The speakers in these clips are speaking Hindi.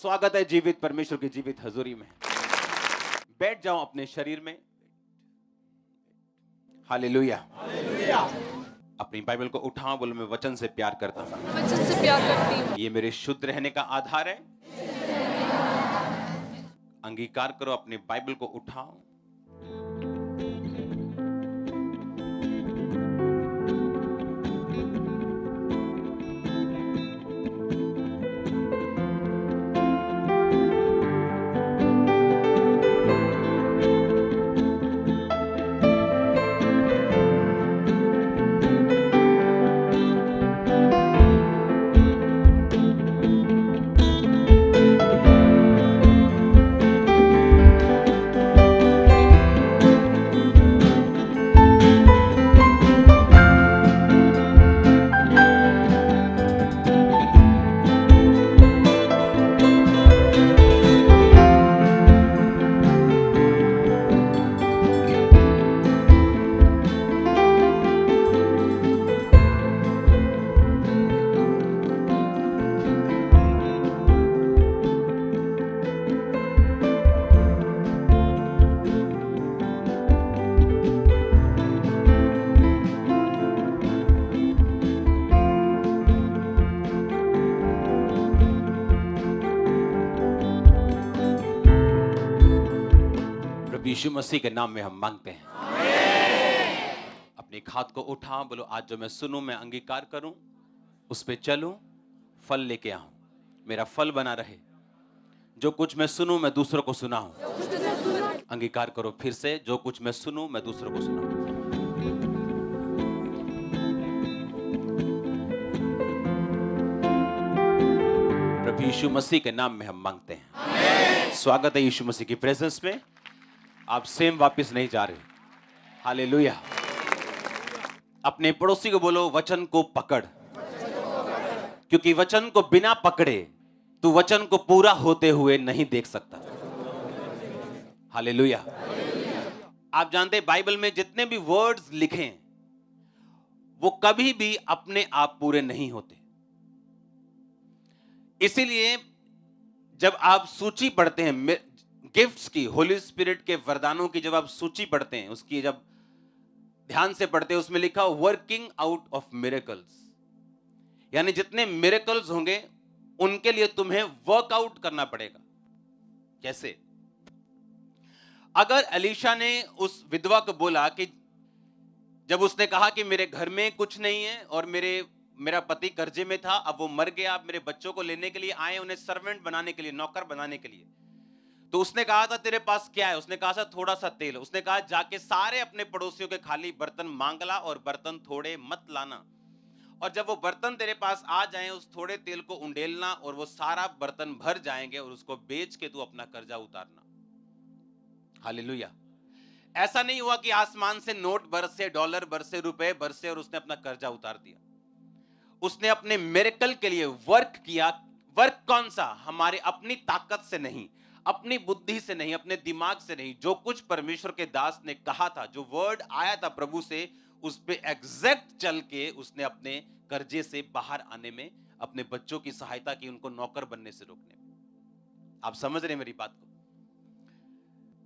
स्वागत है जीवित परमेश्वर की जीवित हजूरी में। बैठ जाओ अपने शरीर में। हालेलुया। अपनी बाइबल को उठाओ, बोलो मैं वचन से प्यार करता हूँ। वचन से प्यार करती हूँ। ये मेरे शुद्ध रहने का आधार है। अंगीकार करो, अपनी बाइबल को उठाओ। यीशु मसीह के नाम में हम मांगते हैं। अपने हाथ को उठाओ, बोलो आज जो मैं सुनूं मैं अंगीकार करूं, उस पे चलूं, फल लेके आऊं, मेरा फल बना रहे। जो कुछ मैं सुनूं मैं दूसरों को सुनाऊं। अंगीकार करो फिर से, जो कुछ मैं सुनूं मैं दूसरों को सुनाऊं। प्रभु यीशु मसीह के नाम में हम मांगते हैं। स्वागत है यीशु मसीह की प्रेजेंस में। आप सेम वापस नहीं जा रहे। हालेलुया। अपने पड़ोसी को बोलो वचन को पकड़, क्योंकि वचन को बिना पकड़े तू वचन को पूरा होते हुए नहीं देख सकता। हालेलुया। आप जानते हैं बाइबल में जितने भी वर्ड्स लिखे वो कभी भी अपने आप पूरे नहीं होते। इसीलिए जब आप सूची पढ़ते हैं गिफ्ट्स की, होली स्पिरिट के वरदानों की, जब आप सूची पढ़ते हैं, उसकी जब ध्यान से पढ़ते हैं, उसमें लिखा वर्किंग आउट ऑफ मिरेकल्स, यानी जितने मिरेकल्स होंगे उनके लिए तुम्हें वर्कआउट करना पड़ेगा। कैसे? अगर एलीशा ने उस विधवा को बोला कि जब उसने कहा कि मेरे घर में कुछ नहीं है और मेरा पति कर्जे में था, अब वो मर गया, अब मेरे बच्चों को लेने के लिए आए, उन्हें सर्वेंट बनाने के लिए, नौकर बनाने के लिए, तो उसने कहा था तेरे पास क्या है? उसने कहा था थोड़ा सा तेल। उसने कहा जाके सारे अपने पड़ोसियों के खाली बर्तन मांग ला और बर्तन थोड़े मत लाना, और जब वो बर्तन तेरे पास आ जाएं उस थोड़े तेल को उंडेलना और वो सारा बर्तन भर जाएंगे और उसको बेच के तू अपना कर्जा उतारना। हालेलुया। ऐसा नहीं हुआ कि आसमान से नोट बरसे, डॉलर बरसे, रुपए बरसे और उसने अपना कर्जा उतार दिया। उसने अपने मिरेकल के लिए वर्क किया। वर्क कौन सा? हमारे अपनी ताकत से नहीं, अपनी बुद्धि से नहीं, अपने दिमाग से नहीं। जो कुछ परमेश्वर के दास ने कहा था, जो वर्ड आया था प्रभु से, उस पे एग्जैक्ट चल के उसने अपने कर्जे से बाहर आने में, अपने बच्चों की सहायता की, उनको नौकर बनने से रोकने में। आप समझ रहे मेरी बात को?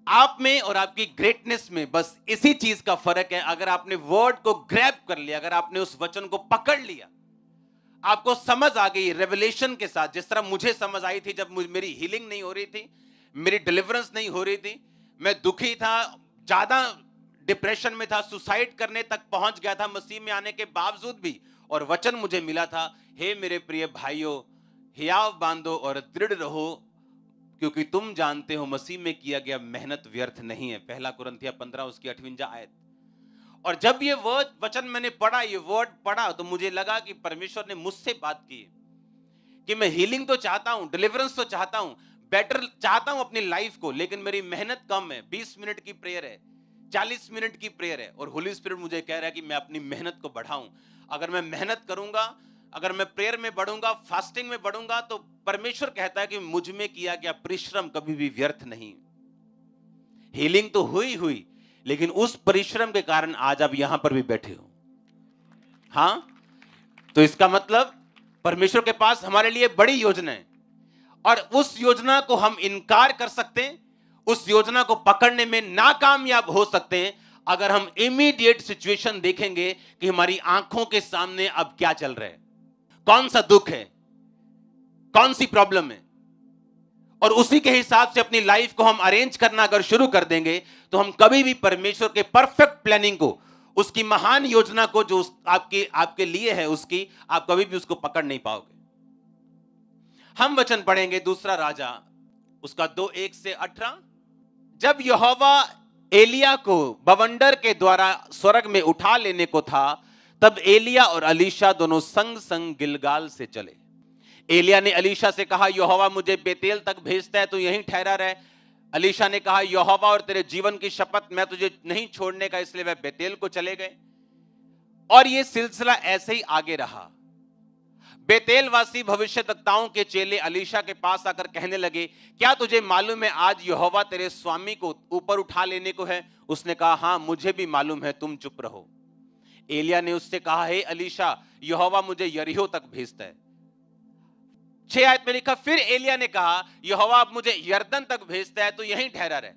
आप में और आपकी ग्रेटनेस में बस इसी चीज का फर्क है। अगर आपने वर्ड को ग्रैब कर लिया, अगर आपने उस वचन को पकड़ लिया, आपको समझ आ गई रेवलेशन के साथ, जिस तरह मुझे समझ आई थी जब मेरी हीलिंग नहीं हो रही थी, मेरी डिलीवरेंस नहीं हो रही थी, मैं दुखी था, ज्यादा डिप्रेशन में था, सुसाइड करने तक पहुंच गया था मसीह में आने के बावजूद भी, और वचन मुझे मिला था, हे मेरे प्रिय भाइयों, हियाव बांधो और दृढ़ रहो, क्योंकि तुम जानते हो मसीह में किया गया मेहनत व्यर्थ नहीं है। 1 कुरिन्थियों 15 उसकी 58 आयत। और जब ये वचन मैंने पढ़ा, ये वर्ड पढ़ा, तो मुझे लगा कि परमेश्वर ने मुझसे बात की कि मैं हीलिंग तो चाहता हूं, डिलीवरेंस तो चाहता हूं, बेटर चाहता हूं अपनी लाइफ को, लेकिन मेरी मेहनत कम है। 20 मिनट की प्रेयर है, 40 मिनट की प्रेयर है, और होली स्पिरिट मुझे कह रहा है कि मैं अपनी मेहनत को बढ़ाऊं। अगर मैं मेहनत करूंगा, अगर मैं प्रेयर में बढ़ूंगा, फास्टिंग में बढ़ूंगा, तो परमेश्वर कहता है कि मुझ में किया गया परिश्रम कभी भी व्यर्थ नहीं। हीलिंग तो हुई, लेकिन उस परिश्रम के कारण आज आप यहां पर भी बैठे हो। हाँ, तो इसका मतलब परमेश्वर के पास हमारे लिए बड़ी योजना है। और उस योजना को हम इनकार कर सकते हैं, उस योजना को पकड़ने में नाकामयाब हो सकते हैं अगर हम इमीडिएट सिचुएशन देखेंगे कि हमारी आंखों के सामने अब क्या चल रहा है, कौन सा दुख है, कौन सी प्रॉब्लम है, और उसी के हिसाब से अपनी लाइफ को हम अरेंज करना अगर शुरू कर देंगे तो हम कभी भी परमेश्वर के परफेक्ट प्लानिंग को, उसकी महान योजना को जो आपके लिए है, उसकी आप कभी भी उसको पकड़ नहीं पाओगे। हम वचन पढ़ेंगे दूसरा राजा उसका 2:1-18। जब यहोवा एलिया को बवंडर के द्वारा स्वर्ग में उठा लेने को था, तब एलिया और अलीशा दोनों संग संग गिलगाल से चले। एलिया ने अलीशा से कहा, यहोवा मुझे बेतेल तक भेजता है, तो यहीं ठहरा रहे। अलीशा ने कहा, यहोवा और तेरे जीवन की शपथ, मैं तुझे नहीं छोड़ने का। इसलिए वह बेतेल को चले गए और यह सिलसिला ऐसे ही आगे रहा। बेतेल वासी भविष्यद्वक्ताओं के चेले अलीशा के पास आकर कहने लगे, क्या तुझे मालूम है आज यहोवा तेरे स्वामी को ऊपर उठा लेने को है? उसने कहा, हां मुझे भी मालूम है, तुम चुप रहो। एलिया ने उससे कहा, हे अलीशा, यहोवा मुझे यरीहो तक भेजता है। 6 आयत में लिखा, फिर एलिया ने कहा, यहोवा अब मुझे यरदन तक भेजता है, तो यहीं ठहरा रहे।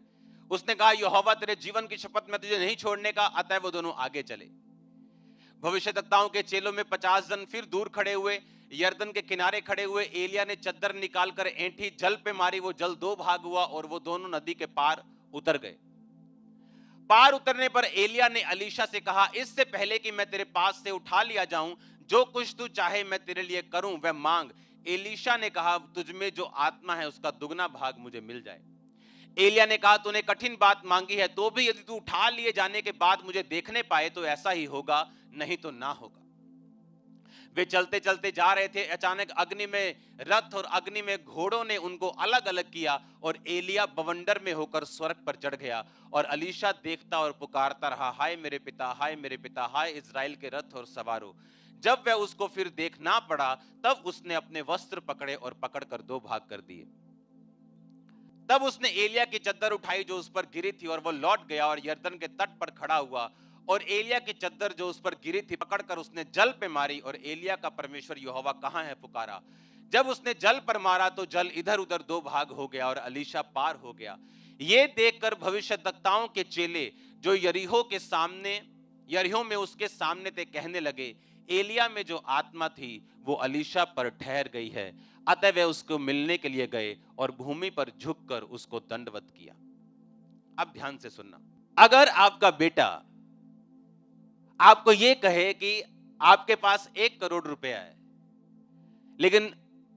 उसने कहा, यहोवा तेरे जीवन की शपथ, मैं तुझे नहीं छोड़ने का। अतः वो दोनों आगे चले। भविष्यद्वक्ताओं के चेलों में 50 जन फिर दूर खड़े हुए, यरदन के किनारे खड़े हुए। एलिया ने चद्दर निकालकर ऐंठी जल पे मारी, वो जल 2 भाग हुआ और वो दोनों नदी के पार उतर गए। पार उतरने पर एलिया ने अलीशा से कहा, इससे पहले कि मैं तेरे पास से उठा लिया जाऊं, जो कुछ तू चाहे मैं तेरे लिए करूं वह मांग। एलीशा ने कहा, तुझमें जो आत्मा है उसका दुगना भाग मुझे मिल जाए। एलिया ने कहा, तूने कठिन बात मांगी है, तो भी यदि तू उठा लिए जाने के बाद मुझे देखने पाए तो ऐसा ही होगा, नहीं तो ना होगा। वे चलते चलते जा रहे थे, अचानक अग्नि में रथ और अग्नि में घोड़ों ने उनको अलग अलग किया और एलिया बवंडर में होकर स्वर्ग पर चढ़ गया। और अलीशा देखता और पुकारता रहा, हाय मेरे पिता, हाय मेरे पिता, हाय इजराइल के रथ और सवारों। जब वह उसको फिर देखना पड़ा, तब उसने अपने वस्त्र पकड़े और पकड़कर 2 भाग कर दिए। तब उसने एलिया की चद्दर उठाई जो उस पर गिरी थी, और वह लौट गया और यरदन के तट पर खड़ा हुआ, और एलिया की चद्दर जो उस पर गिरी थी पकड़कर उसने जल पे मारी, और एलिया का परमेश्वर यहोवा कहां है पुकारा। जब उसने जल पर मारा तो जल इधर उधर 2 भाग हो गया और अलीशा पार हो गया। ये देखकर भविष्यद्वक्ताओं के चेले जो यरीहो में उसके सामने थे कहने लगे, एलिया में जो आत्मा थी वो अलीशा पर ठहर गई है। अतः वे उसको मिलने के लिए गए और भूमि पर झुककर उसको दंडवत किया। अब ध्यान से सुनना, अगर आपका बेटा आपको यह कहे कि आपके पास 1 करोड़ रुपया है, लेकिन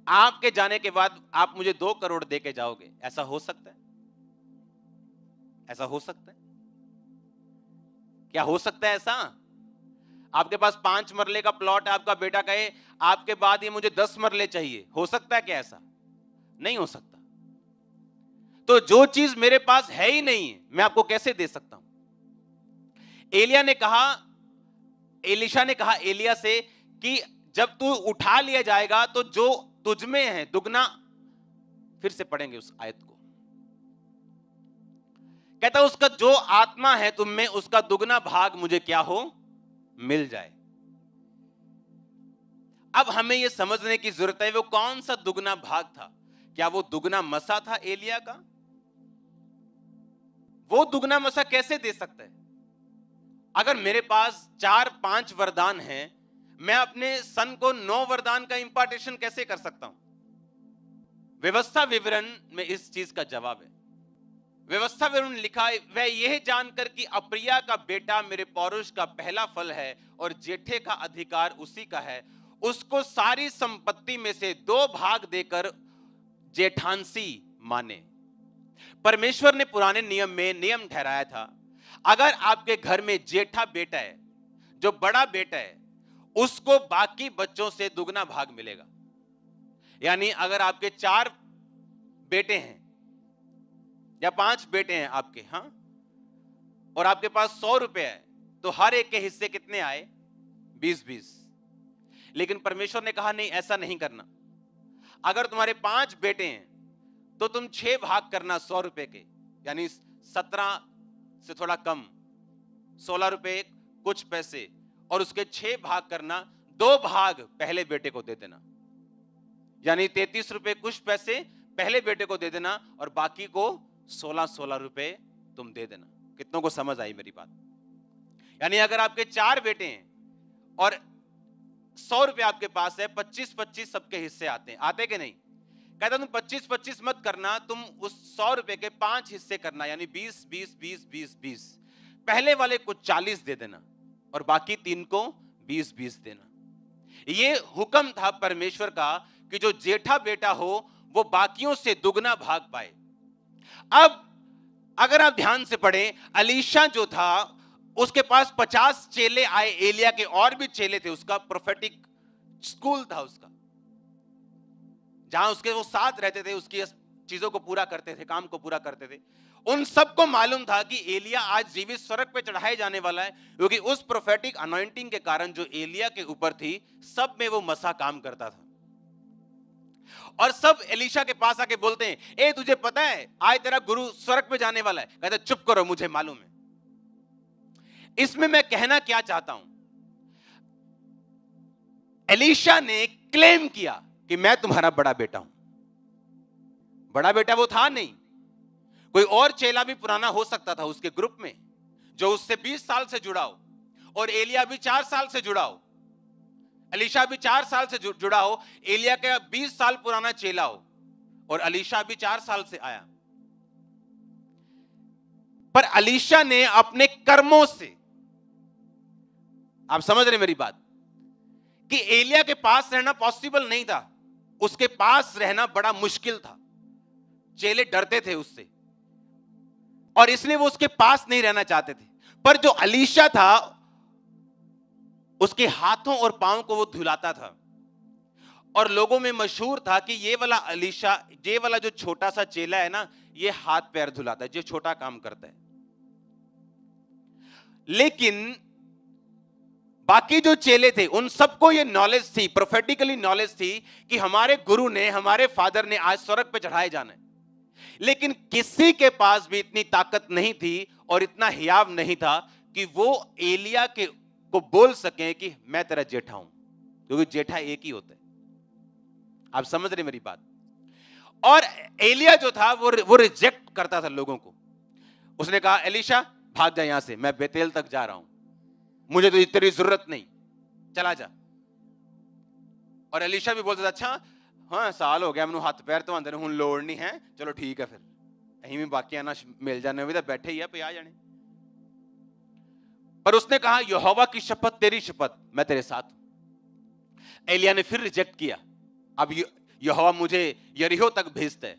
आपके जाने के बाद आप मुझे 2 करोड़ देके जाओगे, ऐसा हो सकता है? ऐसा हो सकता है? क्या हो सकता है ऐसा? आपके पास 5 मरले का प्लॉट है, आपका बेटा कहे आपके बाद ये मुझे 10 मरले चाहिए, हो सकता है क्या ऐसा? नहीं हो सकता। तो जो चीज मेरे पास है ही नहीं है, मैं आपको कैसे दे सकता हूं? एलीशा ने कहा एलिया से कि जब तू उठा लिया जाएगा तो जो तुझमें है दुगना, फिर से पढ़ेंगे उस आयत को। कहता उसका जो आत्मा है तुम में, उसका दुगना भाग मुझे क्या हो, मिल जाए। अब हमें यह समझने की जरूरत है वो कौन सा दुगना भाग था। क्या वो दुगना मसा था एलिया का? वो दुगना मसा कैसे दे सकता है? अगर मेरे पास 4-5 वरदान हैं, मैं अपने सन को 9 वरदान का इंपार्टेशन कैसे कर सकता हूं? व्यवस्था विवरण में इस चीज का जवाब है। व्यवस्था विवरण लिखा है, वह यह जानकर कि अप्रिया का बेटा मेरे पौरुष का पहला फल है और जेठे का अधिकार उसी का है, उसको सारी संपत्ति में से 2 भाग देकर जेठांसी माने। परमेश्वर ने पुराने नियम में नियम ठहराया था, अगर आपके घर में जेठा बेटा है, जो बड़ा बेटा है, उसको बाकी बच्चों से दुगना भाग मिलेगा। यानी अगर आपके 4 बेटे हैं या 5 बेटे हैं आपके, हां, और आपके पास 100 रुपए है, तो हर एक के हिस्से कितने आए? 20-20। लेकिन परमेश्वर ने कहा नहीं, ऐसा नहीं करना। अगर तुम्हारे 5 बेटे हैं तो तुम 6 भाग करना 100 रुपए के, यानी 17 से थोड़ा कम, 16 रुपए कुछ पैसे, और उसके 6 भाग करना, 2 भाग पहले बेटे को दे देना, यानी 33 रुपए कुछ पैसे पहले बेटे को दे देना और बाकी को 16-16 रुपए तुम दे देना। कितनों को समझ आई मेरी बात? यानी अगर आपके 4 बेटे हैं और 100 रुपए आपके पास है, 25-25 सबके हिस्से आते हैं, आते कि नहीं? कहता तुम 25-25 मत करना, तुम उस 100 रुपए के 5 हिस्से करना, यानी 20-20-20-20-20। पहले वाले को 40 दे देना और बाकी 3 को 20-20 देना। ये हुक्म था परमेश्वर का कि जो जेठा बेटा हो वो बाकियों से दुगना भाग पाए। अब अगर आप ध्यान से पढ़ें, अलीशा जो था उसके पास 50 चेले आए, एलिया के और भी चेले थे, उसका प्रोफेटिक स्कूल था उसका, जहां उसके वो साथ रहते थे, उसकी चीजों को पूरा करते थे, काम को पूरा करते थे। उन सबको मालूम था कि एलिया आज जीवित स्वर्ग पे चढ़ाए जाने वाला है, क्योंकि उस प्रोफेटिक अनॉइंटिंग के कारण जो एलिया के ऊपर थी, सब में वो मसा काम करता था। और सब एलीशा के पास आके बोलते हैं, ए तुझे पता है आज तेरा गुरु स्वर्ग पे जाने वाला है? कहता चुप करो, मुझे मालूम है। इसमें मैं कहना क्या चाहता हूं, एलीशा ने क्लेम किया कि मैं तुम्हारा बड़ा बेटा हूं। बड़ा बेटा वो था नहीं, कोई और चेला भी पुराना हो सकता था उसके ग्रुप में, जो उससे 20 साल से जुड़ा हो, और एलिया भी 4 साल से जुड़ा हो, अलीशा भी 4 साल से जुड़ा हो, एलिया का 20 साल पुराना चेला हो, और अलीशा भी 4 साल से आया। पर अलीशा ने अपने कर्मों से, आप समझ रहे मेरी बात, कि एलिया के पास रहना पॉसिबल नहीं था, उसके पास रहना बड़ा मुश्किल था, चेले डरते थे उससे, और इसलिए वो उसके पास नहीं रहना चाहते थे। पर जो अलीशा था उसके हाथों और पांव को वो धुलाता था, और लोगों में मशहूर था कि ये वाला अलीशा, ये वाला जो छोटा सा चेला है ना, ये हाथ पैर धुलाता है, जो छोटा काम करता है। लेकिन बाकी जो चेले थे उन सबको ये नॉलेज थी, प्रोफेटिकली नॉलेज थी कि हमारे गुरु ने, हमारे फादर ने आज स्वर्ग पे चढ़ाए जाना है। लेकिन किसी के पास भी इतनी ताकत नहीं थी और इतना हियाव नहीं था कि वो एलिया के को बोल सके कि मैं तेरा जेठा हूं, क्योंकि जेठा एक ही होता है। आप समझ रहे मेरी बात? और एलिया जो था वो रिजेक्ट करता था लोगों को। उसने कहा एलीशा भाग जा यहां से, मैं बेतेल तक जा रहा हूं, मुझे तो तेरी जरूरत नहीं, चला जा। और एलीशा भी बोलता था अच्छा हाँ साल हो गया मैंने हाथ पैर तो आंदे हूं लोड़ नहीं है, चलो ठीक है, फिर अहीं भी बाकी ना मिल जाने, भी तो बैठे ही है पे आ जाने। पर उसने कहा यहोवा की शपथ, तेरी शपथ, मैं तेरे साथ हूं। एलिया ने फिर रिजेक्ट किया, अब यहोवा मुझे यरीहो तक भेजता है,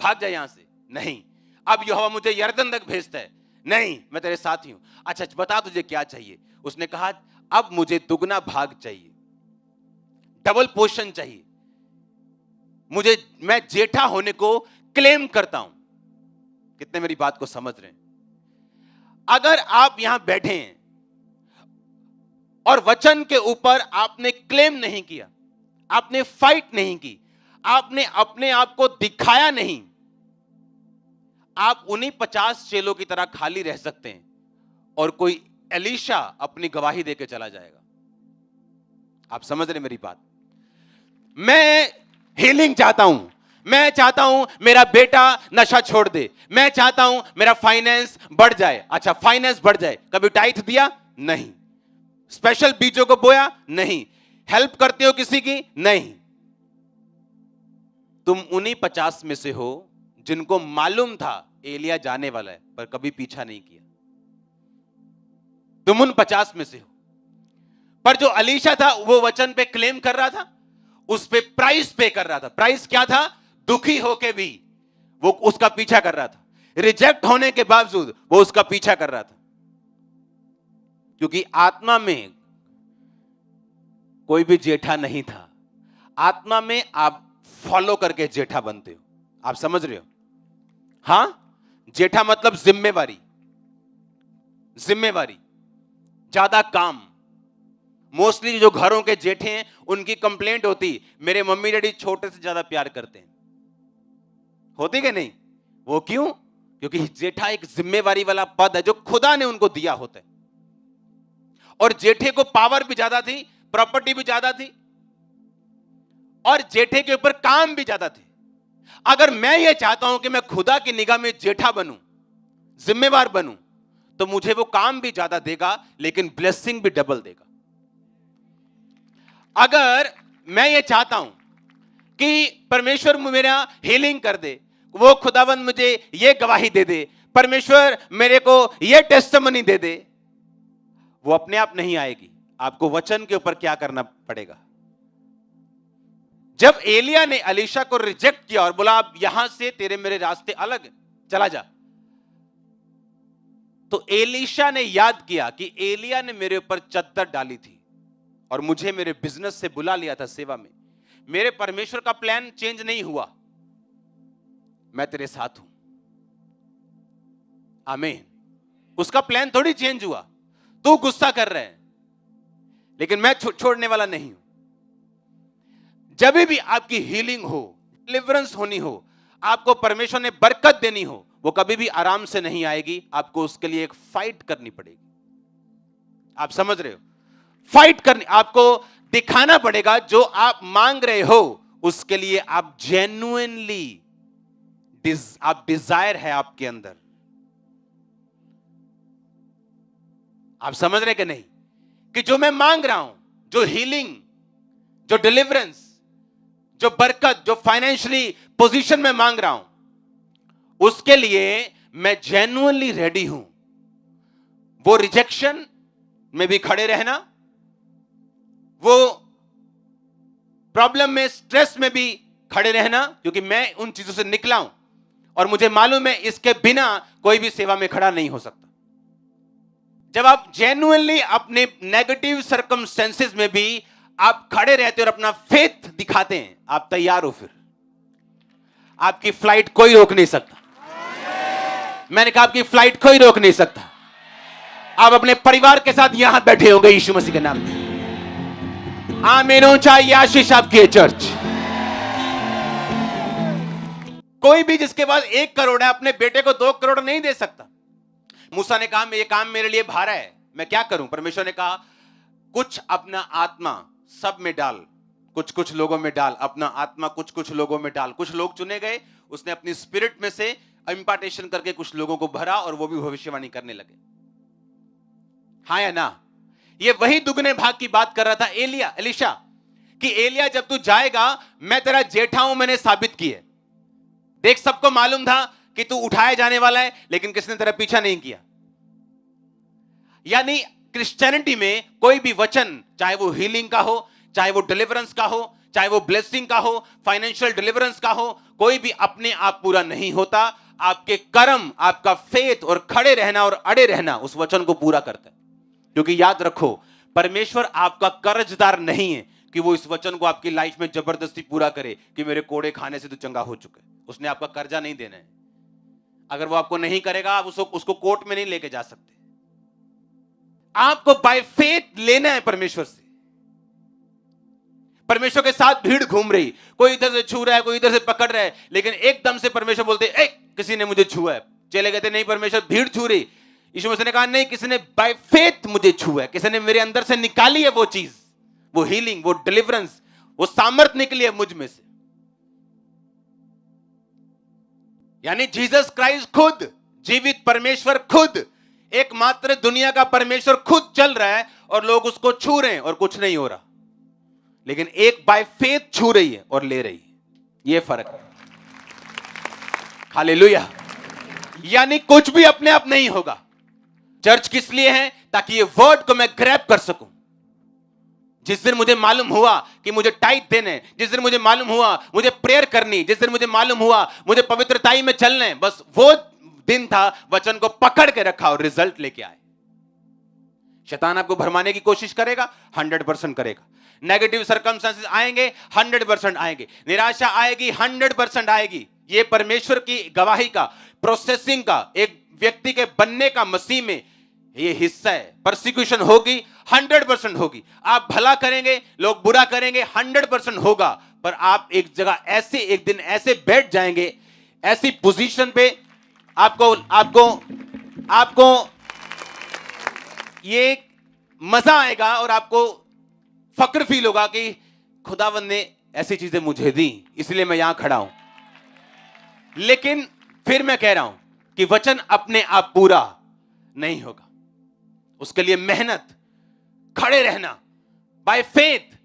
भाग जा यहां से, नहीं। अब यहोवा मुझे यरदन तक भेजता है, नहीं, मैं तेरे साथ ही हूं। अच्छा बता तुझे क्या चाहिए? उसने कहा अब मुझे दुगना भाग चाहिए, डबल पोर्शन चाहिए मुझे, मैं जेठा होने को क्लेम करता हूं। कितने मेरी बात को समझ रहे हैं? अगर आप यहां बैठे हैं और वचन के ऊपर आपने क्लेम नहीं किया, आपने फाइट नहीं की, आपने अपने आप को दिखाया नहीं, आप उन्हीं 50 चेलों की तरह खाली रह सकते हैं और कोई एलीशा अपनी गवाही देके चला जाएगा। आप समझ रहे मेरी बात? मैं हीलिंग चाहता हूं, मैं चाहता हूं मेरा बेटा नशा छोड़ दे, मैं चाहता हूं मेरा फाइनेंस बढ़ जाए। अच्छा फाइनेंस बढ़ जाए, कभी टाइथ दिया? नहीं। स्पेशल बीजों को बोया? नहीं। हेल्प करते हो किसी की? नहीं। तुम उन्हीं 50 में से हो जिनको मालूम था एलिया जाने वाला है, पर कभी पीछा नहीं किया। तुम उन 50 में से हो। पर जो अलीशा था वो वचन पे क्लेम कर रहा था, उस पे प्राइस पे कर रहा था। प्राइस क्या था? दुखी होके भी वो उसका पीछा कर रहा था, रिजेक्ट होने के बावजूद वो उसका पीछा कर रहा था, क्योंकि आत्मा में कोई भी जेठा नहीं था। आत्मा में आप फॉलो करके जेठा बनते हो। आप समझ रहे हो? हां, जेठा मतलब जिम्मेवारी, जिम्मेवारी, ज्यादा काम। मोस्टली जो घरों के जेठे हैं उनकी कंप्लेंट होती मेरे मम्मी डैडी छोटे से ज्यादा प्यार करते हैं, होती कि नहीं? वो क्यों? क्योंकि जेठा एक जिम्मेवारी वाला पद है जो खुदा ने उनको दिया होता है, और जेठे को पावर भी ज्यादा थी, प्रॉपर्टी भी ज्यादा थी, और जेठे के ऊपर काम भी ज्यादा थे। अगर मैं ये चाहता हूं कि मैं खुदा की निगाह में जेठा बनूं, जिम्मेवार बनूं, तो मुझे वो काम भी ज्यादा देगा, लेकिन ब्लेसिंग भी डबल देगा। अगर मैं ये चाहता हूं कि परमेश्वर मेरा हीलिंग कर दे, वो खुदावंद मुझे ये गवाही दे दे, परमेश्वर मेरे को ये टेस्टिमनी दे दे, वो अपने आप नहीं आएगी। आपको वचन के ऊपर क्या करना पड़ेगा। जब एलिया ने एलीशा को रिजेक्ट किया और बोला अब यहां से तेरे मेरे रास्ते अलग हैं, चला जा, तो एलीशा ने याद किया कि एलिया ने मेरे ऊपर चद्दर डाली थी और मुझे मेरे बिजनेस से बुला लिया था सेवा में। मेरे परमेश्वर का प्लान चेंज नहीं हुआ, मैं तेरे साथ हूं। आमीन। उसका प्लान थोड़ी चेंज हुआ, तू गुस्सा कर रहा है, लेकिन मैं छोड़ने वाला नहीं हूं। जब भी आपकी हीलिंग हो, डिलीवरेंस होनी हो, आपको परमेश्वर ने बरकत देनी हो, वो कभी भी आराम से नहीं आएगी। आपको उसके लिए एक फाइट करनी पड़ेगी। आप समझ रहे हो? फाइट करनी, आपको दिखाना पड़ेगा जो आप मांग रहे हो उसके लिए आप जेन्युइनली आप डिजायर है आपके अंदर। आप समझ रहे कि नहीं कि जो मैं मांग रहा हूं, जो हीलिंग, जो डिलीवरेंस, जो बरकत, जो फाइनेंशियली पोजीशन में मांग रहा हूं, उसके लिए मैं जेन्युइनली रेडी हूं। वो रिजेक्शन में भी खड़े रहना, वो प्रॉब्लम में, स्ट्रेस में भी खड़े रहना, क्योंकि मैं उन चीजों से निकला हूं और मुझे मालूम है इसके बिना कोई भी सेवा में खड़ा नहीं हो सकता। जब आप जेन्युइनली अपने नेगेटिव सर्कमस्टेंसेस में भी आप खड़े रहते हो और अपना फेथ दिखाते हैं, आप तैयार हो, फिर आपकी फ्लाइट कोई रोक नहीं सकता। मैंने कहा आपकी फ्लाइट कोई रोक नहीं सकता। आप अपने परिवार के साथ यहां बैठे होंगे यीशु मसीह के नाम में। आमीन। ऊंचा ये आशीष आपकी है चर्च। कोई भी जिसके पास 1 करोड़ है अपने बेटे को 2 करोड़ नहीं दे सकता। मूसा ने कहा ये काम मेरे लिए भारा है, मैं क्या करूं? परमेश्वर ने कहा कुछ अपना आत्मा सब में डाल, कुछ कुछ लोगों में डाल, अपना आत्मा कुछ कुछ लोगों में डाल। कुछ लोग चुने गए, उसने अपनी स्पिरिट में से इंपार्टेशन करके कुछ लोगों को भरा और वो भी भविष्यवाणी करने लगे। हाँ या ना? ये वही दुगने भाग की बात कर रहा था एलीशा, कि एलिया जब तू जाएगा मैं तेरा जेठा हूं, मैंने साबित किया। देख, सबको मालूम था कि तू उठाया जाने वाला है, लेकिन किसने तेरा पीछा नहीं किया। यानी क्रिश्चियनिटी में कोई भी वचन, चाहे वो हीलिंग का हो, चाहे वो डिलीवरेंस का हो, चाहे वो ब्लेसिंग का हो, फाइनेंशियल डिलीवरेंस का हो, कोई भी अपने आप पूरा नहीं होता। आपके कर्म, आपका फेथ और खड़े रहना और अड़े रहना उस वचन को पूरा करता है। क्योंकि याद रखो, परमेश्वर आपका कर्जदार नहीं है कि वो इस वचन को आपकी लाइफ में जबरदस्ती पूरा करे कि मेरे कोड़े खाने से तो चंगा हो चुका है। उसने आपका कर्जा नहीं देना है। अगर वो आपको नहीं करेगा, आप उसको कोर्ट में नहीं लेके जा सकते। आपको बाय फेथ लेना है परमेश्वर से। परमेश्वर के साथ भीड़ घूम रही, कोई इधर से छू रहा है, कोई इधर से पकड़ रहा है, लेकिन एकदम से परमेश्वर बोलते ए किसी ने मुझे छुआ है। चले गए थे, नहीं परमेश्वर भीड़ छू रही। यीशु मसीह ने कहा नहीं, किसी ने बाय फेथ मुझे छुआ है, किसी ने मेरे अंदर से निकाली है वो चीज, वो हीलिंग, वो डिलीवरेंस, वो सामर्थ निकली है मुझ में से। यानी जीसस क्राइस्ट खुद, जीवित परमेश्वर खुद, एकमात्र दुनिया का परमेश्वर खुद चल रहा है और लोग उसको छू रहे हैं और कुछ नहीं हो रहा। लेकिन एक बाय फेथ छू रही है और ले रही है, यह फर्क है। हालेलुया। यानी कुछ भी अपने आप नहीं होगा। चर्च किस लिए है? ताकि ये वर्ड को मैं ग्रैब कर सकूं। जिस दिन मुझे मालूम हुआ कि मुझे टाइट देने, जिस दिन मुझे मालूम हुआ मुझे प्रेयर करनी, जिस दिन मुझे मालूम हुआ मुझे पवित्रताई में चलना है, बस वो दिन था वचन को पकड़ के रखा और रिजल्ट लेके आए। शैतान आपको भरमाने की कोशिश करेगा, 100% करेगा। नेगेटिव सर्कमस्टेंसेस आएंगे, 100% आएंगे। निराशा आएगी, 100% आएगी। ये परमेश्वर की गवाही का, प्रोसेसिंग का, एक व्यक्ति के बनने का मसीह में ये हिस्सा है। परसिक्यूशन होगी, 100% होगी। आप भला करेंगे, लोग बुरा करेंगे, 100% होगा। पर आप एक जगह ऐसे, एक दिन ऐसे बैठ जाएंगे, ऐसी पोजीशन पे आपको ये मजा आएगा और आपको फक्र फील होगा कि खुदावंद ने ऐसी चीजें मुझे दी, इसलिए मैं यहां खड़ा हूं। लेकिन फिर मैं कह रहा हूं कि वचन अपने आप पूरा नहीं होगा, उसके लिए मेहनत, खड़े रहना, बाय फेथ।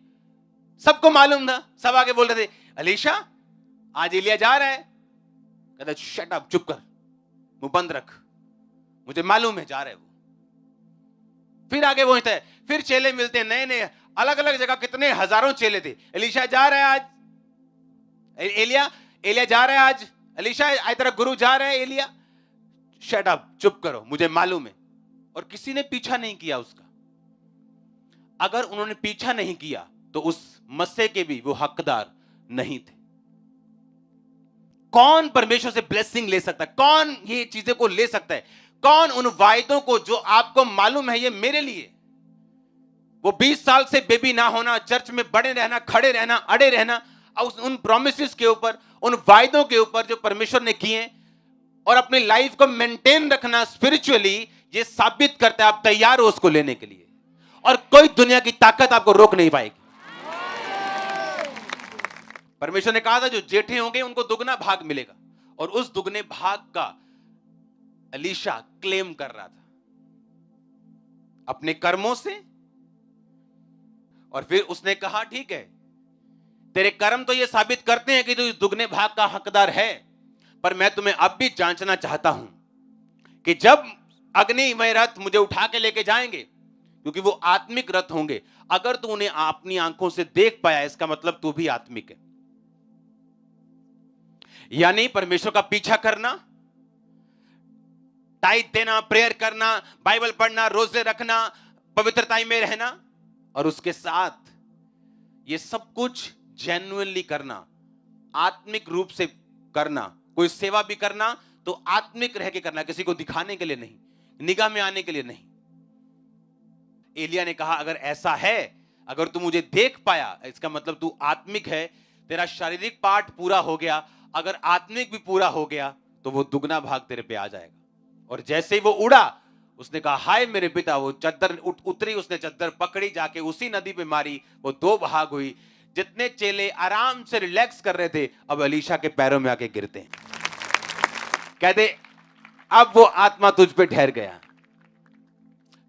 सबको मालूम था, सब आगे बोल रहे थे अलीशा आज एलिया जा रहा है। कहता शट अप, चुप कर, मुंह बंद रख, मुझे मालूम है जा रहे वो। फिर आगे पहुंचता है, फिर चेले मिलते हैं नए नए, अलग अलग जगह, कितने हजारों चेले थे। एलिशा जा रहा है आज, एलिया जा रहा है आज, एलिशा आज तेरा गुरु जा रहा है एलिया। शट अप, चुप करो, मुझे मालूम है। और किसी ने पीछा नहीं किया उसका। अगर उन्होंने पीछा नहीं किया तो उस मस्से के भी वो हकदार नहीं थे। कौन परमेश्वर से ब्लेसिंग ले सकता है? कौन ये चीजें को ले सकता है? कौन उन वायदों को जो आपको मालूम है ये मेरे लिए, वो 20 साल से बेबी ना होना, चर्च में बड़े रहना, खड़े रहना, अड़े रहना, उन प्रोमिसेस के ऊपर, उन वायदों के ऊपर जो परमेश्वर ने किए, और अपनी लाइफ को मेंटेन रखना स्पिरिचुअली, ये साबित करता है आप तैयार हो उसको लेने के लिए, और कोई दुनिया की ताकत आपको रोक नहीं पाएगी। परमेश्वर ने कहा था जो जेठे होंगे उनको दुगना भाग मिलेगा, और उस दुगने भाग का एलीशा क्लेम कर रहा था अपने कर्मों से। और फिर उसने कहा ठीक है, तेरे कर्म तो ये साबित करते हैं कि तू इस दुगने भाग का हकदार है, पर मैं तुम्हें अब भी जांचना चाहता हूं कि जब अग्निमय रथ मुझे उठा के लेके जाएंगे, क्योंकि वो आत्मिक रथ होंगे, अगर तू उन्हें अपनी आंखों से देख पाया, इसका मतलब तू भी आत्मिक है। यानी परमेश्वर का पीछा करना, टाइट देना, प्रेयर करना, बाइबल पढ़ना, रोजे रखना, पवित्रता में रहना, और उसके साथ ये सब कुछ जेन्युइनली करना, आत्मिक रूप से करना। कोई सेवा भी करना तो आत्मिक रह के करना, किसी को दिखाने के लिए नहीं, निगाह में आने के लिए नहीं। एलिया ने कहा अगर ऐसा है, अगर तू मुझे देख पाया, इसका मतलब तू आत्मिक है, तेरा शारीरिक पार्ट पूरा हो गया, अगर आत्मिक भी पूरा हो गया तो वो दुगना भाग तेरे पे आ जाएगा। और जैसे ही वो उड़ा, उसने कहा हाय मेरे पिता, वो चद्दर उतरी, उसने चद्दर पकड़ी, जाके उसी नदी पे मारी, वो 2 भाग हुई। जितने चेले आराम से रिलैक्स कर रहे थे, अब एलीशा के पैरों में आके गिरते हैं, कहते अब वो आत्मा तुझ पे ठहर गया।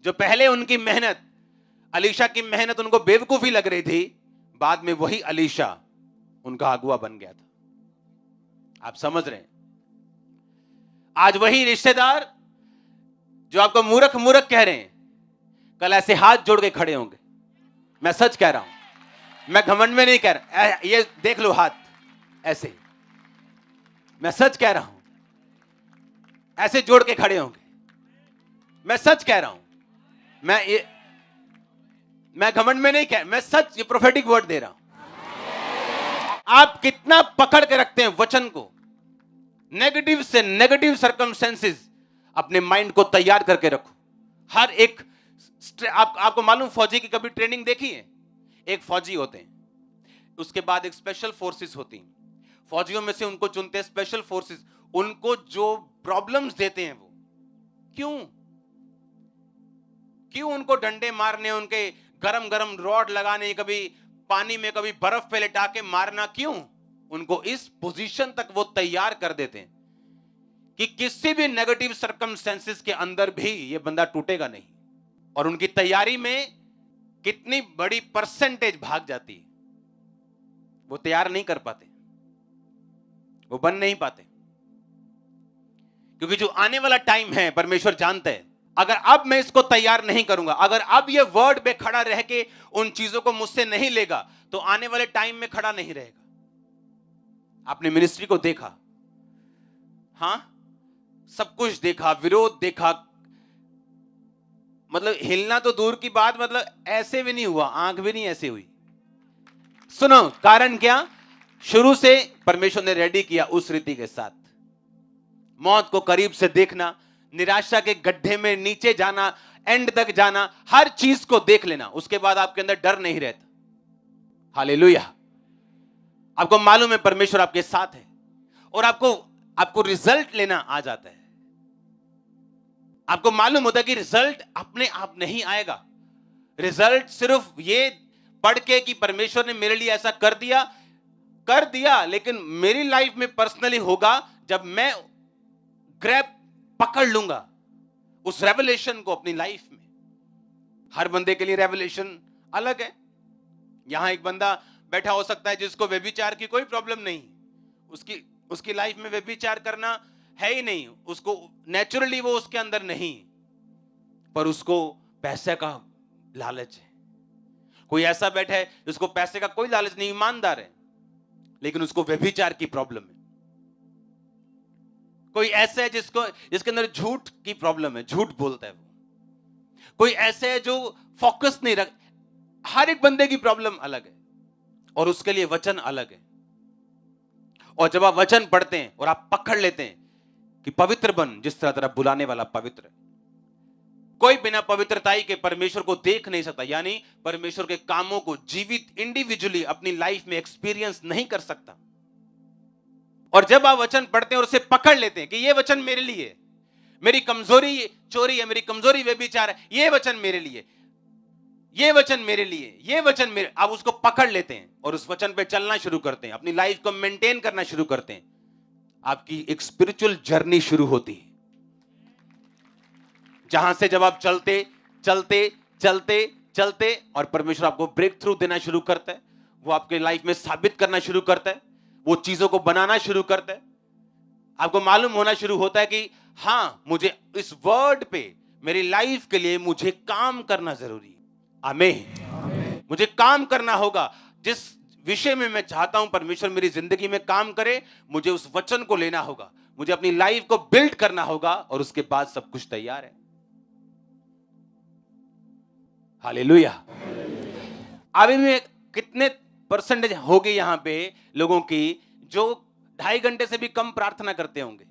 जो पहले उनकी मेहनत, एलीशा की मेहनत उनको बेवकूफी लग रही थी, बाद में वही एलीशा उनका अगुआ बन गया था। आप समझ रहे हैं? आज वही रिश्तेदार जो आपको मूर्ख मूर्ख कह रहे हैं, कल ऐसे हाथ जोड़ के खड़े होंगे। मैं सच कह रहा हूं, मैं घमंड में नहीं कह रहा। ये देख लो हाथ ऐसे, मैं सच कह रहा हूं, ऐसे जोड़ के खड़े होंगे। मैं सच कह रहा हूं, मैं घमंड में नहीं कह, मैं सच, ये प्रोफेटिक वर्ड दे रहा हूं। आप कितना पकड़ के रखते हैं वचन को, नेगेटिव से नेगेटिव सर्कमस्टेंसेस अपने माइंड को तैयार करके रखो। हर एक आपको मालूम, फौजी की कभी ट्रेनिंग देखी है? एक फौजी होते हैं, उसके बाद एक स्पेशल फोर्सेस होती हैं, फौजियों में से उनको चुनते हैं स्पेशल फोर्सेस। उनको जो प्रॉब्लम्स देते हैं वो क्यों उनको डंडे मारने, उनके गरम गरम रॉड लगाने, कभी पानी में कभी बर्फ पे लिटा के मारना, क्यों? उनको इस पोजीशन तक वो तैयार कर देते हैं कि किसी भी नेगेटिव सर्कमस्टेंसेस के अंदर भी ये बंदा टूटेगा नहीं। और उनकी तैयारी में कितनी बड़ी परसेंटेज भाग जाती है, वो तैयार नहीं कर पाते, वो बन नहीं पाते, क्योंकि जो आने वाला टाइम है परमेश्वर जानते हैं, अगर अब मैं इसको तैयार नहीं करूंगा, अगर अब ये वर्ड पे खड़ा रह के उन चीजों को मुझसे नहीं लेगा, तो आने वाले टाइम में खड़ा नहीं रहेगा। आपने मिनिस्ट्री को देखा, हां, सब कुछ देखा, विरोध देखा, मतलब हिलना तो दूर की बात, मतलब ऐसे भी नहीं हुआ, आंख भी नहीं ऐसे हुई। सुनो, कारण क्या? शुरू से परमेश्वर ने रेडी किया उस रीति के साथ। मौत को करीब से देखना, निराशा के गड्ढे में नीचे जाना, एंड तक जाना, हर चीज को देख लेना, उसके बाद आपके अंदर डर नहीं रहता। हालेलुया। आपको मालूम है परमेश्वर आपके साथ है, और आपको रिजल्ट लेना आ जाता है। आपको मालूम होता है कि रिजल्ट अपने आप नहीं आएगा। रिजल्ट सिर्फ ये पढ़ के कि परमेश्वर ने मेरे लिए ऐसा कर दिया, लेकिन मेरी लाइफ में पर्सनली होगा जब मैं ग्रैब पकड़ लूंगा उस रेवलेशन को अपनी लाइफ में, हर बंदे के लिए रेवलेशन अलग है। यहां एक बंदा बैठा हो सकता है जिसको व्यभिचार की कोई प्रॉब्लम नहीं, उसकी लाइफ में व्यभिचार करना है ही नहीं, उसको नेचुरली वो उसके अंदर नहीं, पर उसको पैसे का लालच है। कोई ऐसा बैठा है जिसको पैसे का कोई लालच नहीं, ईमानदार है, लेकिन उसको व्यभिचार की प्रॉब्लम है। कोई ऐसा है जिसके अंदर झूठ की प्रॉब्लम है, झूठ बोलता है वो। कोई ऐसे है जो फोकस नहीं रख, हर एक बंदे की प्रॉब्लम अलग है और उसके लिए वचन अलग है। और जब आप वचन पढ़ते हैं और आप पकड़ लेते हैं कि पवित्र बन जिस तरह तेरा बुलाने वाला पवित्र है, कोई बिना पवित्रताई के परमेश्वर को देख नहीं सकता, यानी परमेश्वर के कामों को जीवित इंडिविजुअली अपनी लाइफ में एक्सपीरियंस नहीं कर सकता। और जब आप वचन पढ़ते हैं और उसे पकड़ लेते हैं कि ये वचन मेरे लिए, मेरी कमजोरी चोरी है, मेरी कमजोरी व्यभिचार है, ये वचन मेरे लिए, ये वचन मेरे लिए, ये वचन मेरे, आप उसको पकड़ लेते हैं और उस वचन पे चलना शुरू करते हैं, अपनी लाइफ को मेंटेन करना शुरू करते हैं, आपकी एक स्पिरिचुअल जर्नी शुरू होती है, जहां से जब आप चलते चलते चलते चलते और परमेश्वर आपको ब्रेक थ्रू देना शुरू करता है, वो आपके लाइफ में साबित करना शुरू करता है, वो चीजों को बनाना शुरू करता है। आपको मालूम होना शुरू होता है कि हां, मुझे इस वर्ड पे मेरी लाइफ के लिए मुझे काम करना जरूरी है। आमीन। मुझे काम करना होगा, जिस विषय में मैं चाहता हूं परमेश्वर मेरी जिंदगी में काम करे, मुझे उस वचन को लेना होगा, मुझे अपनी लाइफ को बिल्ड करना होगा और उसके बाद सब कुछ तैयार है। हालेलुया। अभी में कितने परसेंटेज हो गए यहां पे लोगों की जो 2.5 घंटे से भी कम प्रार्थना करते होंगे?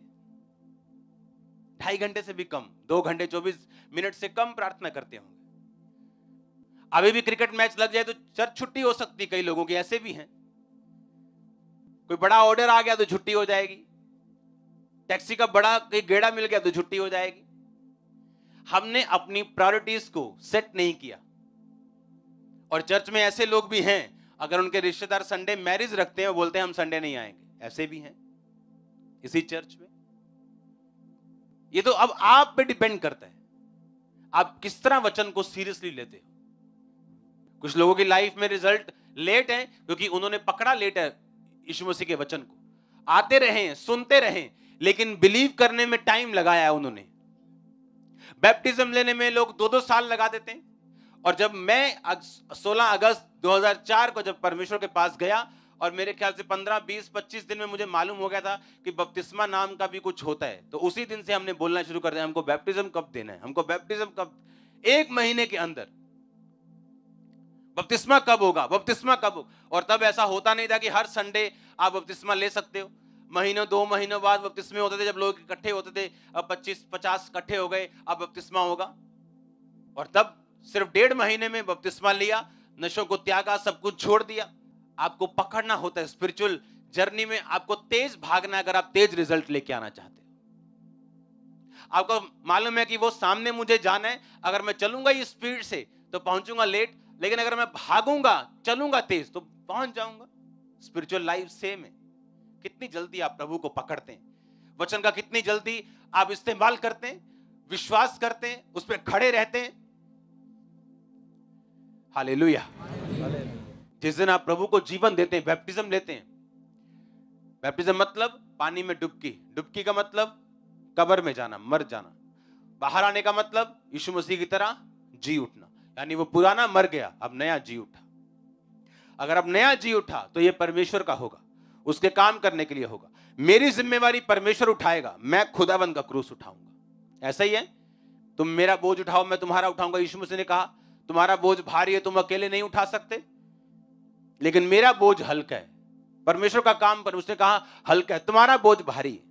2.5 घंटे से भी कम, 2 घंटे 24 मिनट से कम प्रार्थना करते होंगे। अभी भी क्रिकेट मैच लग जाए तो चर्च छुट्टी हो सकती, कई लोगों की ऐसे भी हैं। कोई बड़ा ऑर्डर आ गया तो छुट्टी हो जाएगी, टैक्सी का बड़ा कोई गेड़ा मिल गया तो छुट्टी हो जाएगी। हमने अपनी प्रायोरिटीज को सेट नहीं किया। और चर्च में ऐसे लोग भी हैं, अगर उनके रिश्तेदार संडे मैरिज रखते हैं, वो बोलते हैं हम संडे नहीं आएंगे, ऐसे भी हैं इसी चर्च में। ये तो अब आप पे डिपेंड करता है, आप किस तरह वचन को सीरियसली लेते हो। कुछ लोगों की लाइफ में रिजल्ट लेट है क्योंकि उन्होंने पकड़ा लेट है यीशु मसीह के वचन को, आते रहे, सुनते रहे, लेकिन बिलीव करने में टाइम लगाया है उन्होंने। बैप्टिज्म लेने में लोग 2-2 साल लगा देते हैं। और जब मैं 16 अगस्त 2004 को जब परमेश्वर के पास गया, और मेरे ख्याल से 15, 20, 25 दिन में मुझे मालूम हो गया था कि बपतिस्मा नाम का भी कुछ होता है, तो उसी दिन से हमने बोलना शुरू कर दिया, हमको बैप्टिज्म कब देना है, हमको बैप्टिज्म कब, 1 महीने के अंदर बपतिस्मा कब होगा, बपतिस्मा कब होगा। और तब ऐसा होता नहीं था कि हर संडे आप बपतिस्मा ले सकते हो। महीनों 2 महीनों बाद बपतिस्मे होते थे, जब लोग इकट्ठे होते थे। अब 25-50 इकट्ठे हो गए, अब बपतिस्मा होगा। और तब सिर्फ 1.5 महीने में बपतिस्मा लिया, नशों को त्यागा, सब कुछ छोड़ दिया। आपको पकड़ना होता है स्पिरिचुअल जर्नी में, आपको तेज भागना, अगर आप तेज रिजल्ट लेके आना चाहते हो। आपको मालूम है कि वो सामने मुझे जाना है, अगर मैं चलूंगा इस स्पीड से तो पहुंचूंगा लेट, लेकिन अगर मैं भागूंगा, चलूंगा तेज, तो पहुंच जाऊंगा। स्पिरिचुअल लाइफ सेम है। कितनी जल्दी आप प्रभु को पकड़ते हैं, वचन का कितनी जल्दी आप इस्तेमाल करते हैं, विश्वास करते हैं, उस पर खड़े रहते हैं। हालेलुया। जिस दिन आप प्रभु को जीवन देते हैं, बैप्टिज्म लेते हैं। बैप्टिज्म मतलब पानी में डुबकी, डुबकी का मतलब कब्र में जाना, मर जाना। बाहर आने का मतलब यीशु मसीह की तरह जी उठना, यानी वो पुराना मर गया, अब नया जी उठा। अगर अब नया जी उठा तो ये परमेश्वर का होगा, उसके काम करने के लिए होगा। मेरी जिम्मेवारी परमेश्वर उठाएगा, मैं खुदावंद का क्रूस उठाऊंगा। ऐसा ही है, तुम मेरा बोझ उठाओ, मैं तुम्हारा उठाऊंगा। यीशु मसीह ने कहा तुम्हारा बोझ भारी है, तुम अकेले नहीं उठा सकते, लेकिन मेरा बोझ हल्का है। परमेश्वर का काम पर उसने कहा हल्का है, तुम्हारा बोझ भारी है।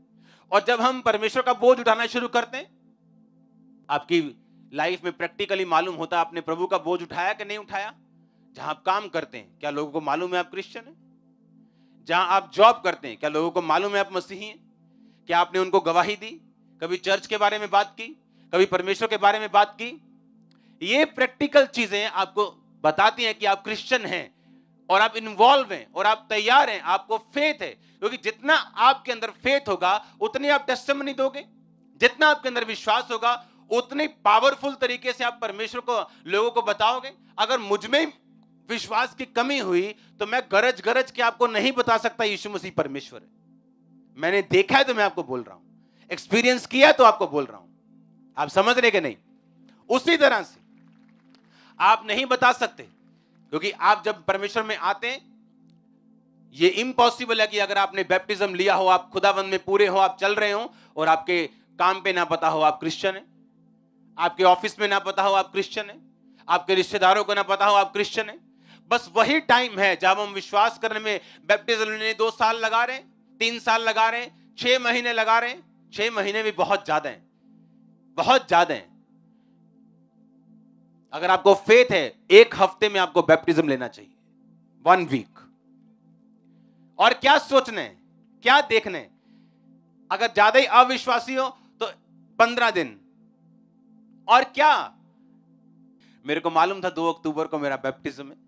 और जब हम परमेश्वर का बोझ उठाना शुरू करते हैं, आपकी लाइफ में प्रैक्टिकली मालूम होता है आपने प्रभु का बोझ उठाया कि नहीं उठाया। जहां आप काम करते हैं, क्या लोगों को मालूम है आप क्रिश्चियन हैं? जहां आप जॉब करते हैं, क्या लोगों को मालूम है आप मसीही हैं? क्या आपने उनको गवाही दी? कभी चर्च के बारे में बात की? कभी परमेश्वर के बारे में बात की? ये प्रैक्टिकल चीजें आपको बताती हैं कि आप क्रिश्चियन हैं। और आप इन्वॉल्व हैं और आप तैयार हैं, आपको फेथ है, क्योंकि जितना आपके अंदर फेथ होगा उतनी आप टेस्टिमनी दोगे, जितना आपके अंदर विश्वास होगा उतने पावरफुल तरीके से आप परमेश्वर को लोगों को बताओगे। अगर मुझ में विश्वास की कमी हुई तो मैं गरज गरज के आपको नहीं बता सकता यीशु मसीह परमेश्वर है। मैंने देखा है तो मैं आपको बोल रहा हूं, एक्सपीरियंस किया तो आपको बोल रहा हूं। आप समझ रहे कि नहीं? उसी तरह से आप नहीं बता सकते, क्योंकि आप जब परमेश्वर में आते हैं, ये इम्पॉसिबल है कि अगर आपने बैप्टिज्म लिया हो, आप खुदाबंद में पूरे हो, आप चल रहे हो और आपके काम पे ना पता हो आप क्रिश्चियन हैं, आपके ऑफिस में ना पता हो आप क्रिश्चियन हैं, आपके रिश्तेदारों को ना पता हो आप क्रिश्चियन हैं। बस वही टाइम है जब हम विश्वास करने में बैप्टिज्म लेने 2 साल लगा रहे हैं, 3 साल लगा रहे हैं, 6 महीने लगा रहे हैं। 6 महीने भी बहुत ज्यादा है, बहुत ज्यादा है। अगर आपको फेथ है, 1 हफ्ते में आपको बैप्टिज्म लेना चाहिए, 1 वीक। और क्या सोचने, क्या देखने, अगर ज्यादा ही अविश्वासी हो तो 15 दिन। और क्या, मेरे को मालूम था 2 अक्टूबर को मेरा बैप्टिज्म है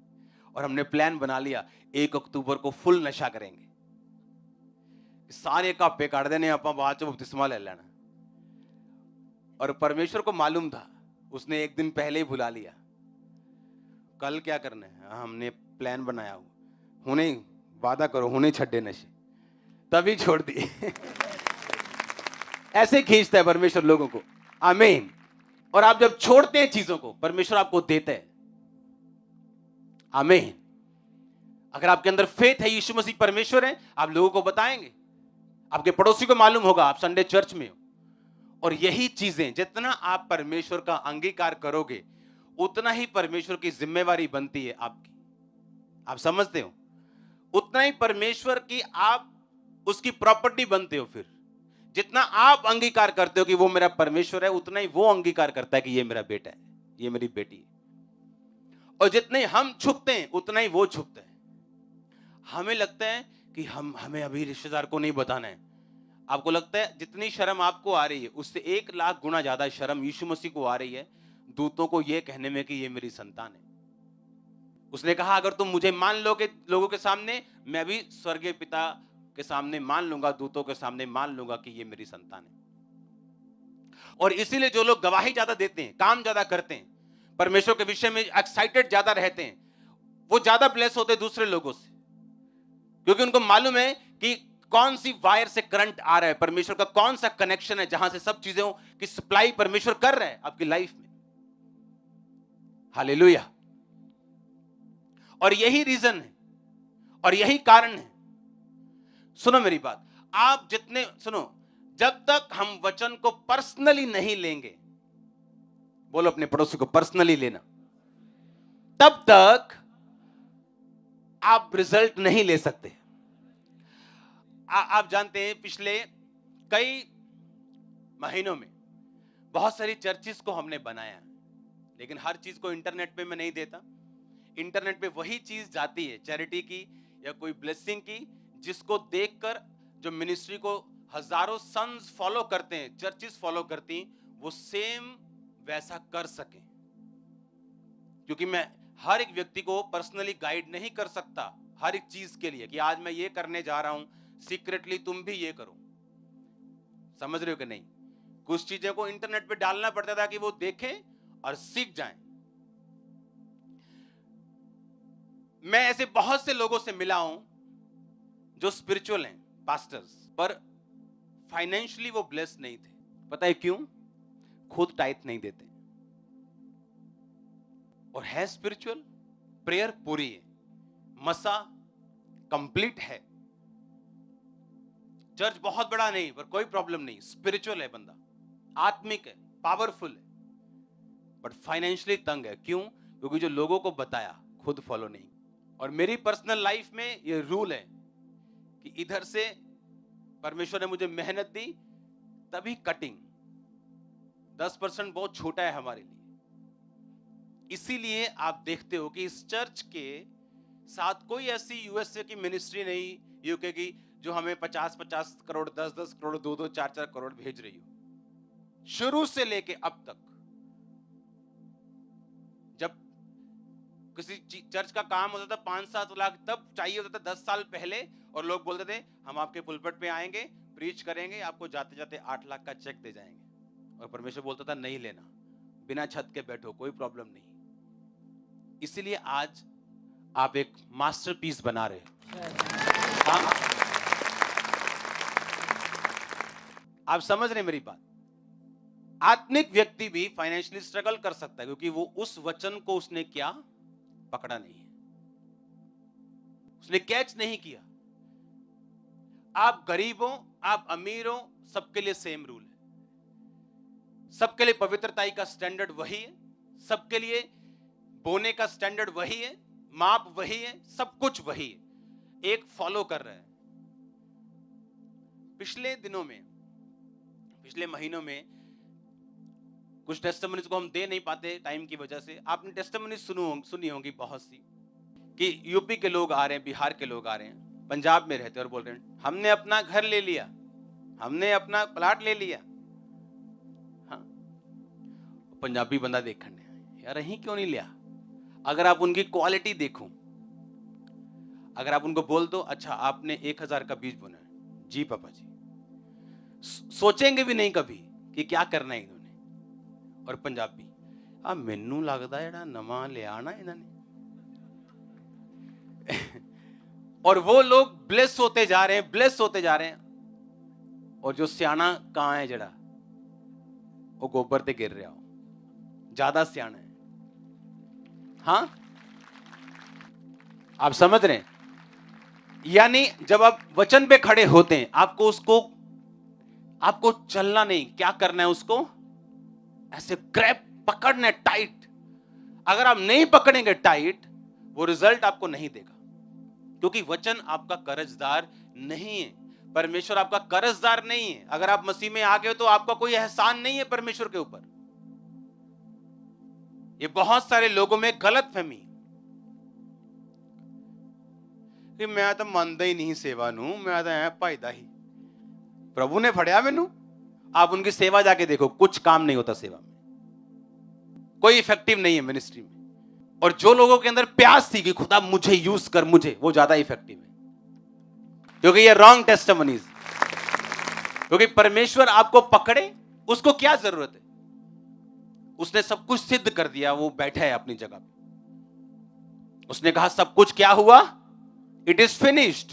और हमने प्लान बना लिया 1 अक्टूबर को फुल नशा करेंगे, सारे कापे काट देने, आप बाद च बपतिस्मा ले लेना। और परमेश्वर को मालूम था, उसने 1 दिन पहले ही बुला लिया, कल क्या करना है, हमने प्लान बनाया हुआ, हुने वादा करो, हुने छड्डे नशे, तभी छोड़ दिए। ऐसे खींचता है परमेश्वर लोगों को, आमीन। और आप जब छोड़ते हैं चीजों को, परमेश्वर आपको देता है, आमीन। अगर आपके अंदर फेथ है, यीशु मसीह परमेश्वर है, आप लोगों को बताएंगे, आपके पड़ोसी को मालूम होगा आप संडे चर्च में हो। और यही चीजें, जितना आप परमेश्वर का अंगीकार करोगे उतना ही परमेश्वर की जिम्मेवारी बनती है आपकी, आप समझते हो? उतना ही परमेश्वर की आप उसकी प्रॉपर्टी बनते हो। फिर जितना आप अंगीकार करते हो कि वो मेरा परमेश्वर है, उतना ही वो अंगीकार करता है कि ये मेरा बेटा है, ये मेरी बेटी है। और जितने हम छुपते हैं उतना ही वो छुपता है। हमें लगता है कि हमें अभी रिश्तेदार को नहीं बताना है। आपको लगता है जितनी शर्म आपको आ रही है उससे 1 लाख गुना ज्यादा शर्म यीशु मसीह को आ रही है दूतों को यह कहने में कि ये मेरी संतान है। उसने कहा अगर तुम मुझे मान लोगे लोगों के सामने, मैं भी स्वर्गीय पिता के सामने मान लूंगा, दूतों के सामने मान लूंगा कि ये मेरी संतान है। और इसीलिए जो लोग गवाही ज्यादा देते हैं, काम ज्यादा करते हैं, परमेश्वर के विषय में एक्साइटेड ज्यादा रहते हैं, वो ज्यादा ब्लेस होते हैं दूसरे लोगों से, क्योंकि उनको मालूम है कि कौन सी वायर से करंट आ रहा है, परमेश्वर का कौन सा कनेक्शन है जहां से सब चीजों की सप्लाई परमेश्वर कर रहा है आपकी लाइफ में। हालेलुया। और यही रीजन है और यही कारण है। सुनो मेरी बात, आप जितने सुनो, जब तक हम वचन को पर्सनली नहीं लेंगे, बोलो अपने पड़ोसी को पर्सनली लेना, तब तक आप रिजल्ट नहीं ले सकते। आप जानते हैं पिछले कई महीनों में बहुत सारी चर्चिस को हमने बनाया, लेकिन हर चीज को इंटरनेट पे मैं नहीं देता। इंटरनेट पे वही चीज जाती है चैरिटी की या कोई ब्लेसिंग की, जिसको देखकर जो मिनिस्ट्री को हजारों सन्स फॉलो करते हैं, चर्चिस फॉलो करती, वो सेम वैसा कर सके। क्योंकि मैं हर एक व्यक्ति को पर्सनली गाइड नहीं कर सकता हर एक चीज के लिए कि आज मैं ये करने जा रहा हूं, सीक्रेटली तुम भी ये करो। समझ रहे हो कि नहीं? कुछ चीजें को इंटरनेट पे डालना पड़ता था कि वो देखें और सीख जाएं। मैं ऐसे बहुत से लोगों से मिला हूं जो स्पिरिचुअल हैं, पास्टर्स, पर फाइनेंशियली वो ब्लेस नहीं थे। पता है क्यों? खुद टाइट नहीं देते। और है स्पिरिचुअल, प्रेयर पूरी है, मसा कंप्लीट है, चर्च बहुत बड़ा नहीं पर कोई प्रॉब्लम नहीं, स्पिरिचुअल है बंदा, आत्मिक है, पावरफुल है, बट फाइनेंशियली तंग है। क्यों? क्योंकि जो लोगों को बताया खुद फॉलो नहीं। और मेरी पर्सनल लाइफ में ये रूल है कि इधर से परमेश्वर ने मुझे मेहनत दी, तभी कटिंग। 10% बहुत छोटा है हमारे लिए। इसीलिए आप देखते हो कि इस चर्च के साथ कोई ऐसी यूएसए की मिनिस्ट्री नहीं, यूके की, जो हमें 50-50 करोड़, 10-10 करोड़, 2-2, 4-4 करोड़ भेज रही हो। शुरू से लेके अब तक, जब किसी चर्च का काम होता था 5-7 लाख, तब चाहिए होता था 10 साल पहले, और लोग बोलते थे हम आपके पुलपिट पे आएंगे, प्रीच करेंगे, आपको जाते जाते 8 लाख का चेक दे जाएंगे। और परमेश्वर बोलता था नहीं लेना, बिना छत के बैठो, कोई प्रॉब्लम नहीं। इसीलिए आज आप एक मास्टरपीस बना रहे हो। हाँ? आप समझ रहे मेरी बात? आत्मिक व्यक्ति भी फाइनेंशियली स्ट्रगल कर सकता है, क्योंकि वो उस वचन को उसने क्या पकड़ा नहीं है, उसने कैच नहीं किया। आप गरीब हो, आप अमीर हो, सबके लिए सेम रूल है। सबके लिए पवित्रताई का स्टैंडर्ड वही है, सबके लिए बोने का स्टैंडर्ड वही है, माप वही है, सब कुछ वही है, एक फॉलो कर रहे हैं। पिछले दिनों में, पिछले महीनों में कुछ टेस्टिमनीज को हम दे नहीं पाते टाइम की वजह से। आपने टेस्टिमनीज सुनी होंगी बहुत सी, कि यूपी के लोग आ रहे हैं, बिहार के लोग आ रहे हैं, पंजाब में रहते हैं और बोल रहे हैं हमने अपना घर ले लिया, हमने अपना प्लाट ले लिया। हाँ, पंजाबी बंदा देखने यार यही क्यों नहीं लिया? अगर आप उनकी क्वालिटी देखो, अगर आप उनको बोल दो अच्छा आपने 1000 का बीज बोना है, जी पापा जी, सोचेंगे भी नहीं कभी कि क्या करना है इन्होंने। और पंजाबी आ मैनू लगदा जेड़ा नवा लिया ना इन्होंने। और वो लोग ब्लेस होते जा रहे हैं, ब्लेस होते जा रहे हैं, और जो सियाना कहां है जड़ा वो गोबर ते गिर रहा हो, ज्यादा सियाना है। हाँ, आप समझ रहे हैं? यानी जब आप वचन पे खड़े होते हैं, आपको चलना नहीं, क्या करना है, उसको ऐसे ग्रैब पकड़ना है टाइट। अगर आप नहीं पकड़ेंगे टाइट, वो रिजल्ट आपको नहीं देगा, क्योंकि वचन आपका कर्जदार नहीं है, परमेश्वर आपका कर्जदार नहीं है। अगर आप मसीह में आ गए तो आपका कोई एहसान नहीं है परमेश्वर के ऊपर। ये बहुत सारे लोगों में गलतफहमी कि मैं तो मानता ही नहीं सेवा नू, मैं तो ऐ भाईदा ही, प्रभु ने फड़िया मैनू। आप उनकी सेवा जाके देखो, कुछ काम नहीं होता सेवा में, कोई इफेक्टिव नहीं है मिनिस्ट्री में। और जो लोगों के अंदर प्यास थी कि खुदा मुझे यूज कर, मुझे, वो ज्यादा इफेक्टिव है, क्योंकि ये रॉन्ग टेस्टिमनीज। क्योंकि परमेश्वर आपको पकड़े, उसको क्या जरूरत है? उसने सब कुछ सिद्ध कर दिया, वो बैठा है अपनी जगह पे। उसने कहा सब कुछ क्या हुआ, इट इज फिनिश्ड।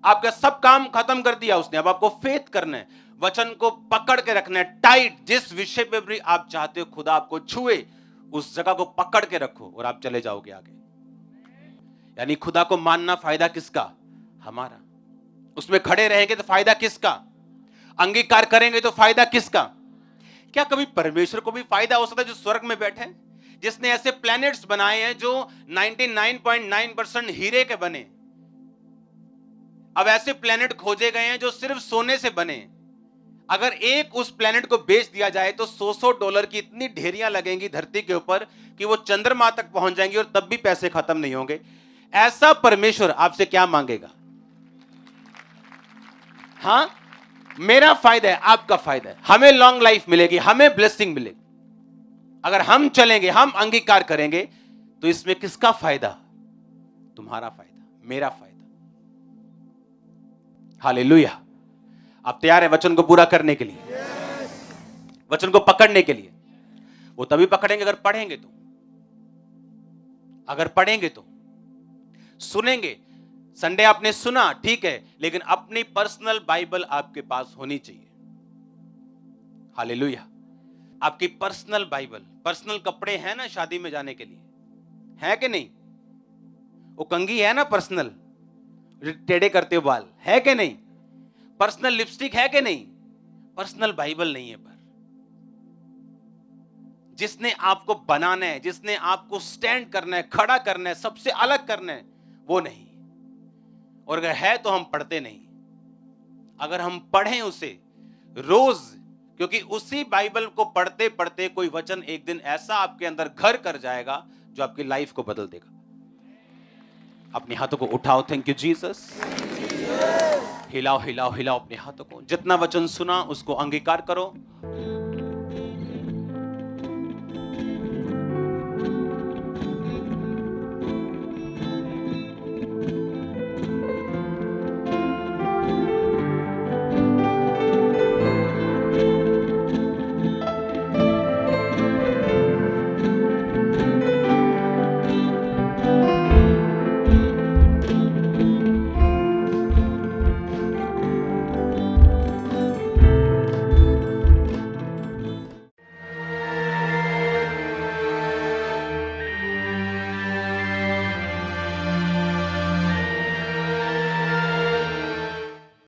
आपका सब काम खत्म कर दिया उसने। अब आपको फेथ करना है, वचन को पकड़ के रखना है टाइट। जिस विषय पे भी आप चाहते हो खुदा आपको छुए, उस जगह को पकड़ के रखो और आप चले जाओगे आगे। यानी खुदा को मानना फायदा किसका? हमारा। उसमें खड़े रहेंगे तो फायदा किसका? अंगीकार करेंगे तो फायदा किसका? क्या कभी परमेश्वर को भी फायदा हो सकता है जो स्वर्ग में बैठे हैं, जिसने ऐसे प्लैनेट्स बनाए हैं जो 99.9% हीरे के बने। अब ऐसे प्लैनेट खोजे गए हैं जो सिर्फ सोने से बने। अगर एक उस प्लैनेट को बेच दिया जाए तो $100 की इतनी ढेरियां लगेंगी धरती के ऊपर कि वो चंद्रमा तक पहुंच जाएंगी, और तब भी पैसे खत्म नहीं होंगे। ऐसा परमेश्वर आपसे क्या मांगेगा? हाँ, मेरा फायदा है, आपका फायदा है, हमें लॉन्ग लाइफ मिलेगी, हमें ब्लेसिंग मिलेगी। अगर हम चलेंगे, हम अंगीकार करेंगे, तो इसमें किसका फायदा? तुम्हारा फायदा, मेरा फायदा। हालेलुया। आप तैयार हैं वचन को पूरा करने के लिए? वचन को पकड़ने के लिए। वो तभी पकड़ेंगे अगर पढ़ेंगे तो, अगर पढ़ेंगे तो। सुनेंगे, संडे आपने सुना, ठीक है, लेकिन अपनी पर्सनल बाइबल आपके पास होनी चाहिए। हालेलुया। आपकी पर्सनल बाइबल। पर्सनल कपड़े हैं ना शादी में जाने के लिए, है कि नहीं? वो कंघी है ना पर्सनल, टेढ़े करते हो बाल, है कि नहीं? पर्सनल लिपस्टिक है कि नहीं? पर्सनल बाइबल नहीं है। पर जिसने आपको बनाना है, जिसने आपको स्टैंड करना है, खड़ा करना है, सबसे अलग करना है, वो नहीं। और अगर है तो हम पढ़ते नहीं। अगर हम पढ़ें उसे रोज, क्योंकि उसी बाइबल को पढ़ते पढ़ते कोई वचन एक दिन ऐसा आपके अंदर घर कर जाएगा जो आपकी लाइफ को बदल देगा। अपने हाथों को उठाओ, थैंक यू जीसस। हिलाओ हिलाओ हिलाओ अपने हाथों को। जितना वचन सुना उसको अंगीकार करो